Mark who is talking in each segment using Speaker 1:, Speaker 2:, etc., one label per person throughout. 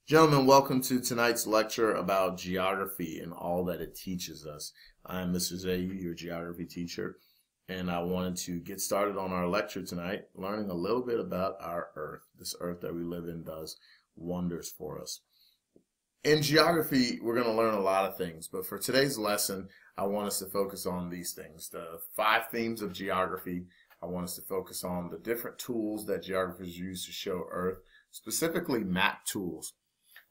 Speaker 1: Gentlemen, welcome to tonight's lecture about geography and all that it teaches us. I am Mr. Zayu, your geography teacher, and I wanted to get started on our lecture tonight, learning a little bit about our Earth. This Earth that we live in does wonders for us. In geography, we're going to learn a lot of things, but for today's lesson, I want us to focus on these things. The 5 themes of geography. I want us to focus on the different tools that geographers use to show Earth, specifically map tools.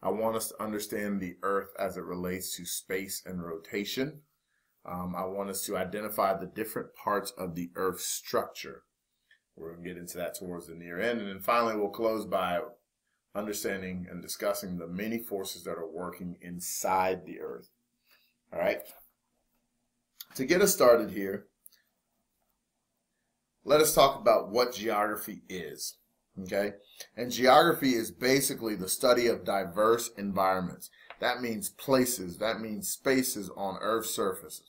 Speaker 1: I want us to understand the Earth as it relates to space and rotation. I want us to identify the different parts of the Earth's structure. We're going to get into that towards the near end. And then finally, we'll close by understanding and discussing the many forces that are working inside the Earth. All right. To get us started here, let us talk about what geography is. Okay, and geography is basically the study of diverse environments. That means places, that means spaces on Earth's surface.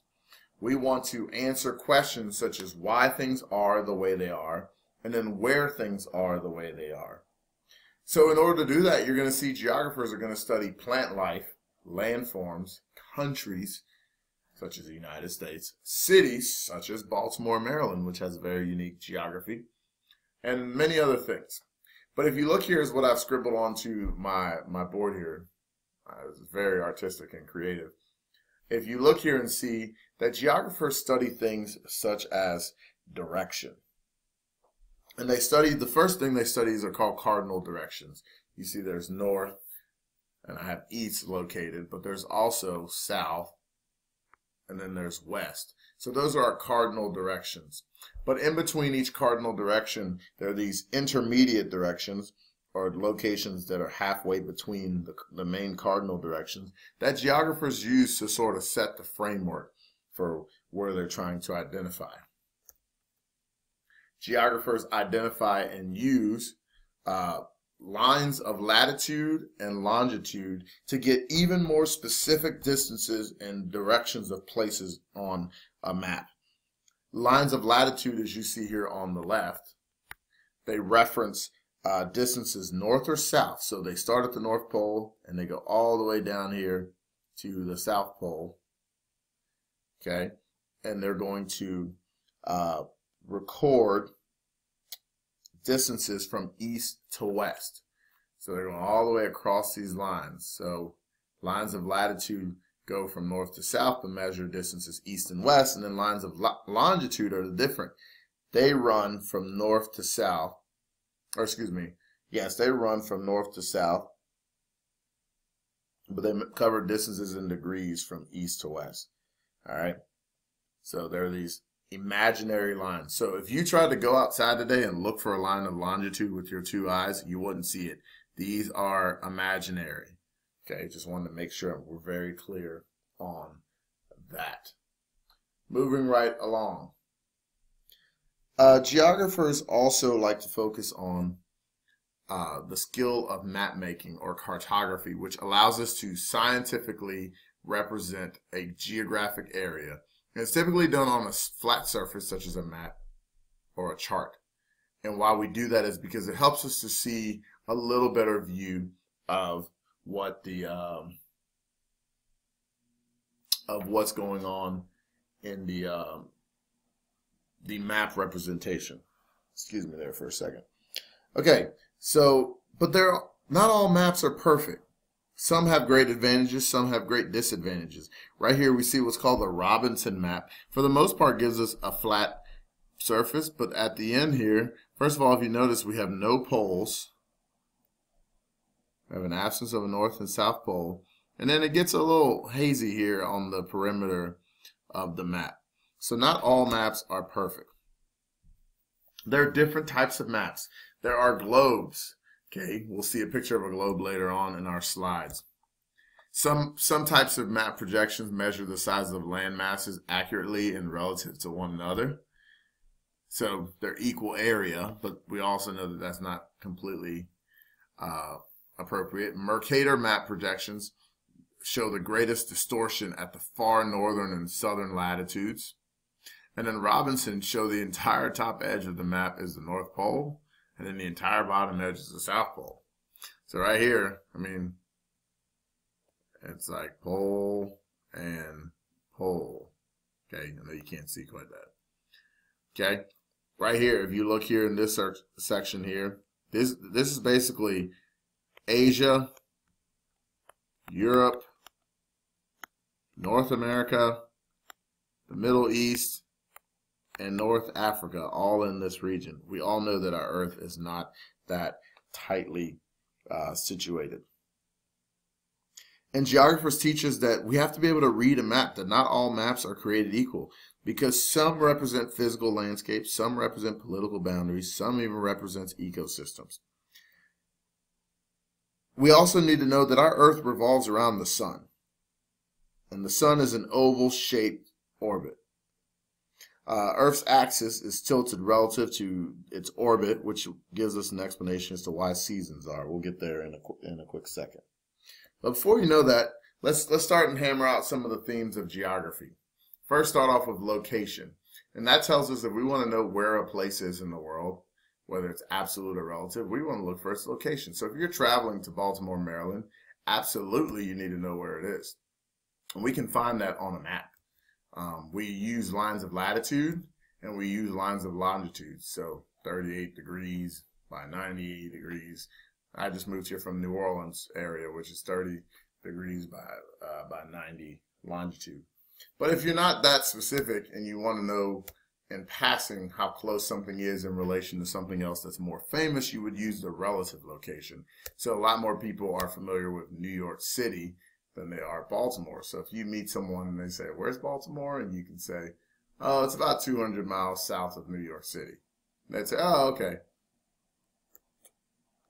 Speaker 1: We want to answer questions such as why things are the way they are, and then where things are the way they are. So in order to do that, you're going to see geographers are going to study plant life, landforms, countries, such as the United States, cities, such as Baltimore, Maryland, which has a very unique geography, and many other things. But if you look here is what I've scribbled onto my board here. It's very artistic and creative. If you look here and see that geographers study things such as direction. And they study, the first thing they study are called cardinal directions. You see there's north, and I have east located, but there's also south, and then there's west. So those are our cardinal directions. But in between each cardinal direction, there are these intermediate directions, or locations that are halfway between the main cardinal directions, that geographers use to sort of set the framework for where they're trying to identify. Geographers identify and use lines of latitude and longitude to get even more specific distances and directions of places on a map. Lines of latitude, as you see here on the left, they reference distances north or south. So they start at the North Pole and they go all the way down here to the South Pole. Okay, and they're going to record distances from east to west. So they're going all the way across these lines. So lines of latitude go from north to south, but measure distances east and west, and then lines of longitude are different. They run from north to south, or excuse me, yes, they run from north to south, but they cover distances in degrees from east to west. All right, so there are these imaginary lines. So if you tried to go outside today and look for a line of longitude with your 2 eyes, you wouldn't see it. These are imaginary. Okay, just wanted to make sure we're very clear on that. Moving right along. Geographers also like to focus on the skill of map making or cartography, which allows us to scientifically represent a geographic area. And it's typically done on a flat surface such as a map or a chart. And why we do that is because it helps us to see a little better view of what the of what's going on in the map representation. Excuse me there for a second. Okay, so but not all maps are perfect. Some have great advantages, some have great disadvantages. Right here we see what's called the Robinson map. For the most part gives us a flat surface, but at the end here, first of all, if you notice, we have no poles. We have an absence of a north and south pole. And then it gets a little hazy here on the perimeter of the map. So not all maps are perfect. There are different types of maps. There are globes. Okay, we'll see a picture of a globe later on in our slides. Some types of map projections measure the size of land masses accurately and relative to one another. So they're equal area, but we also know that that's not completely appropriate. Mercator map projections show the greatest distortion at the far northern and southern latitudes. And then Robinson show the entire top edge of the map is the North Pole, and then the entire bottom edge is the South Pole. So right here, I mean, It's like pole and pole. Okay, I know you can't see quite that. Okay, right here, if you look here in this section here, this is basically Asia, Europe, North America, the Middle East, and North Africa, all in this region. We all know that our Earth is not that tightly situated. And geographers teach us that we have to be able to read a map, that not all maps are created equal, because some represent physical landscapes, some represent political boundaries, some even represent ecosystems. We also need to know that our Earth revolves around the sun, and the sun is an oval-shaped orbit. Earth's axis is tilted relative to its orbit, which gives us an explanation as to why seasons are. We'll get there in a quick second. But before you know that, let's start and hammer out some of the themes of geography. First, start off with location. And that tells us if we want to know where a place is in the world, whether it's absolute or relative, we want to look for its location. So if you're traveling to Baltimore, Maryland, absolutely you need to know where it is. And we can find that on a map. We use lines of latitude and we use lines of longitude. So 38 degrees by 90 degrees. I just moved here from New Orleans area, which is 30 degrees by 90 longitude. But if you're not that specific and you want to know in passing how close something is in relation to something else that's more famous, you would use the relative location. So a lot more people are familiar with New York City than they are Baltimore. So if you meet someone and they say, "Where's Baltimore?" and you can say, "Oh, it's about 200 miles south of New York City." And they'd say, "Oh, okay."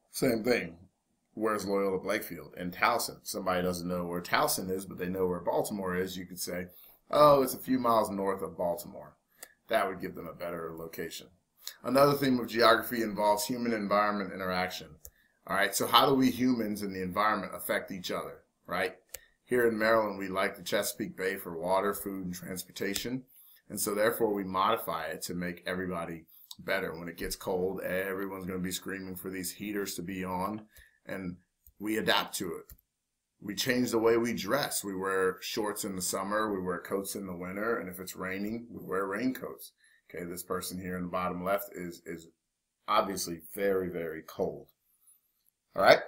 Speaker 1: Same thing. Where's Loyola Blakefield? In Towson. Somebody doesn't know where Towson is, but they know where Baltimore is. You could say, "Oh, it's a few miles north of Baltimore." That would give them a better location. Another theme of geography involves human-environment interaction. All right, so how do we humans and the environment affect each other, right? Here in Maryland, we like the Chesapeake Bay for water, food, and transportation. And so therefore, we modify it to make everybody better. When it gets cold, everyone's going to be screaming for these heaters to be on, and we adapt to it. We change the way we dress. We wear shorts in the summer, we wear coats in the winter, and if it's raining, we wear raincoats. Okay, this person here in the bottom left is obviously very, very cold. All right?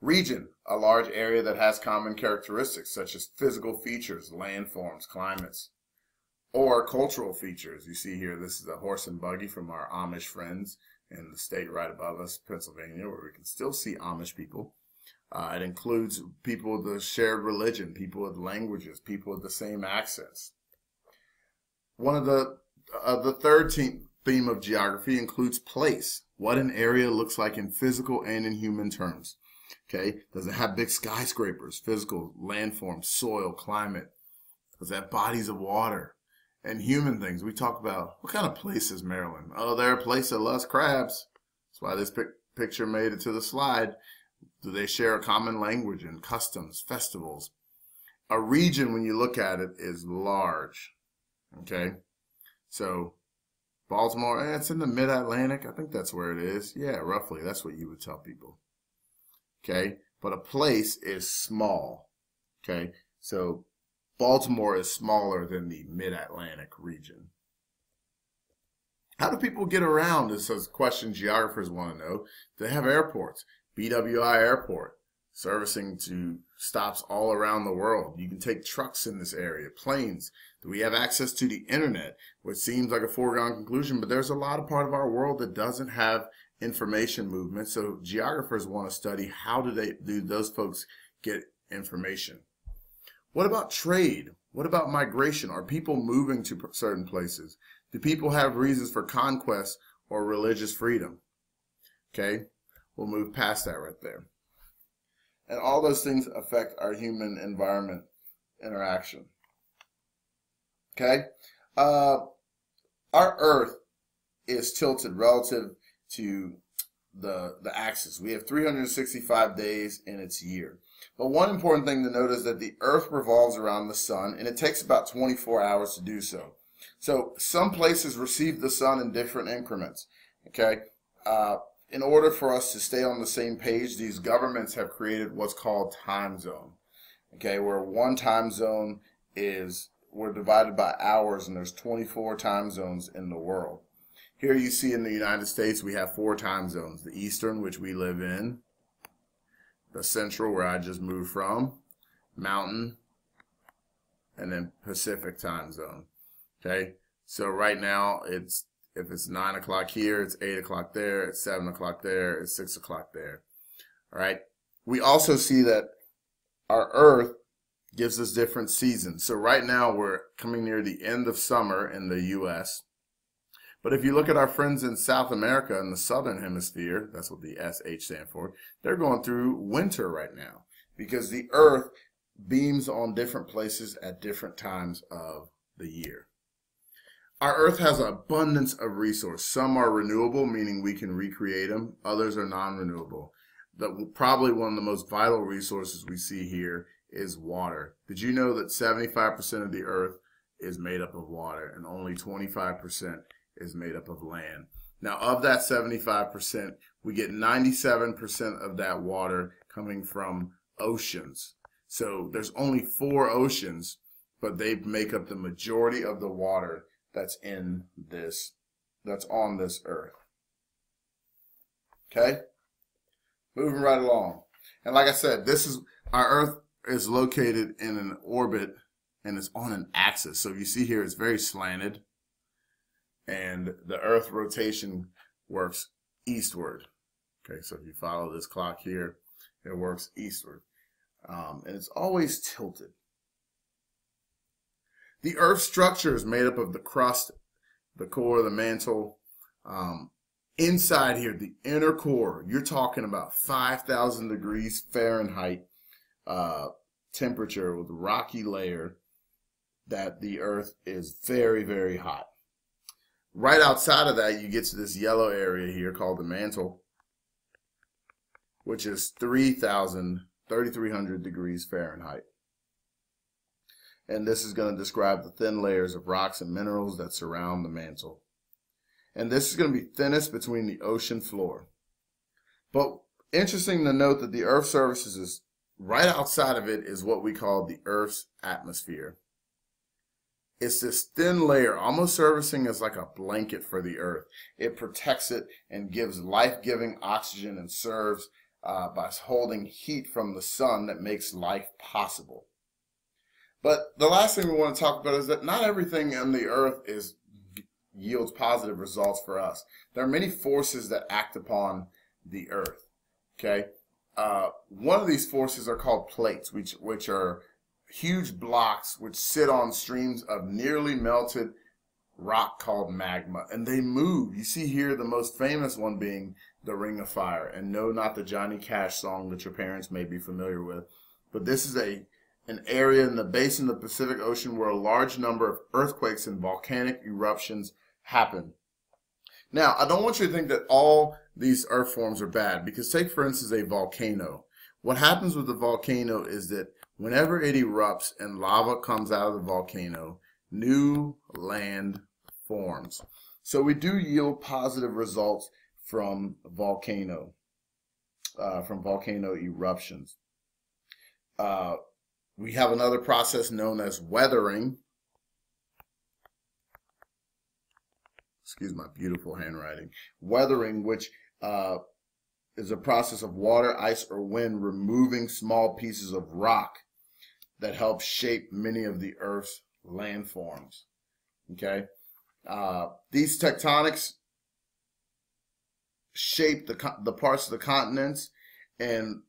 Speaker 1: Region, a large area that has common characteristics such as physical features, landforms, climates, or cultural features. You see here, this is a horse and buggy from our Amish friends in the state right above us, Pennsylvania, where we can still see Amish people. It includes people with a shared religion, people with languages, people with the same accents. One of the third theme of geography includes place, what an area looks like in physical and in human terms. Okay, does it have big skyscrapers, physical, landforms, soil, climate? Does it have bodies of water? And human things, we talk about, what kind of place is Maryland? Oh, they're a place that loves crabs. That's why this picture made it to the slide. Do they share a common language and customs, festivals? A region, when you look at it, is large. Okay, so Baltimore, it's in the mid-Atlantic. I think that's where it is. Yeah, roughly, that's what you would tell people. Okay, but a place is small. Okay, so Baltimore is smaller than the mid-Atlantic region. How do people get around? This is a question geographers want to know. They have airports. BWI Airport, servicing to stops all around the world. You can take trucks in this area, planes. Do we have access to the internet? Which seems like a foregone conclusion, but there's a lot of part of our world that doesn't have information movement. So geographers want to study how do those folks get information. What about trade? What about migration? Are people moving to certain places? Do people have reasons for conquest or religious freedom? Okay, we'll move past that right there. And all those things affect our human environment interaction. Okay, our Earth is tilted relative to the axis. We have 365 days in its year. But one important thing to note is that the Earth revolves around the sun, and it takes about 24 hours to do so. So some places receive the sun in different increments. Okay, in order for us to stay on the same page, these governments have created what's called time zone. Okay, where one time zone is, we're divided by hours, and there's 24 time zones in the world. Here you see in the United States we have 4 time zones: the Eastern, which we live in, the Central, where I just moved from, Mountain, and then Pacific time zone. Okay, so right now if it's 9 o'clock here, it's 8 o'clock there, it's 7 o'clock there, it's 6 o'clock there. All right, we also see that our Earth gives us different seasons. So right now we're coming near the end of summer in the U.S. But if you look at our friends in South America in the Southern Hemisphere, that's what the SH stands for, they're going through winter right now because the Earth beams on different places at different times of the year. Our Earth has an abundance of resources. Some are renewable, meaning we can recreate them. Others are non-renewable. Probably one of the most vital resources we see here is water. Did you know that 75% of the Earth is made up of water and only 25% is made up of land? Now, of that 75%, we get 97% of that water coming from oceans. So there's only 4 oceans, but they make up the majority of the water that's on this Earth. Okay? Moving right along. And like I said, our Earth is located in an orbit and it's on an axis. So you see here it's very slanted, and the Earth rotation works eastward. Okay, so if you follow this clock here, it works eastward. And it's always tilted. The Earth's structure is made up of the crust, the core, the mantle. Inside here, the inner core, you're talking about 5,000 degrees Fahrenheit temperature with a rocky layer, that the Earth is very, very hot. Right outside of that, you get to this yellow area here called the mantle, which is 3,300 degrees Fahrenheit. And this is going to describe the thin layers of rocks and minerals that surround the mantle. And this is going to be thinnest between the ocean floor. But interesting to note that the Earth's surface is right outside of it is what we call the Earth's atmosphere. It's this thin layer, almost servicing as like a blanket for the Earth. It protects it and gives life-giving oxygen and serves by holding heat from the sun that makes life possible. But the last thing we want to talk about is that not everything on the Earth yields positive results for us. There are many forces that act upon the Earth. Okay, one of these forces are called plates, which are huge blocks which sit on streams of nearly melted rock called magma, and they move. You see here the most famous one being the Ring of Fire, and no, not the Johnny Cash song that your parents may be familiar with, but this is an area in the basin of the Pacific Ocean where a large number of earthquakes and volcanic eruptions happen. Now, I don't want you to think that all these earth forms are bad, because take, for instance, a volcano. What happens with the volcano is that whenever it erupts and lava comes out of the volcano, new land forms. So we do yield positive results from volcano eruptions. We have another process known as weathering. Excuse my beautiful handwriting. Weathering, which is a process of water, ice, or wind removing small pieces of rock that help shape many of the Earth's landforms. Okay, these tectonics shape the parts of the continents, and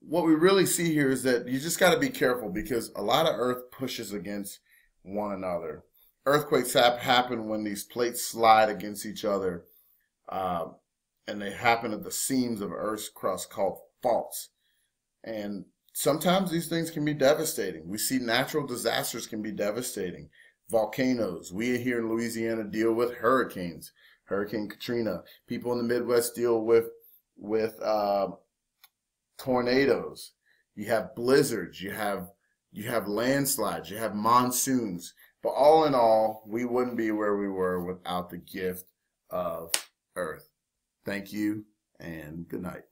Speaker 1: what we really see here is that you just got to be careful, because a lot of Earth pushes against one another. Earthquakes happen when these plates slide against each other, and they happen at the seams of Earth's crust called faults. And sometimes these things can be devastating. We see natural disasters can be devastating. Volcanoes. We here in Louisiana deal with hurricanes. Hurricane Katrina. People in the Midwest deal with tornadoes. You have blizzards. You have landslides. You have monsoons. But all in all, we wouldn't be where we were without the gift of Earth. Thank you.
Speaker 2: and good night.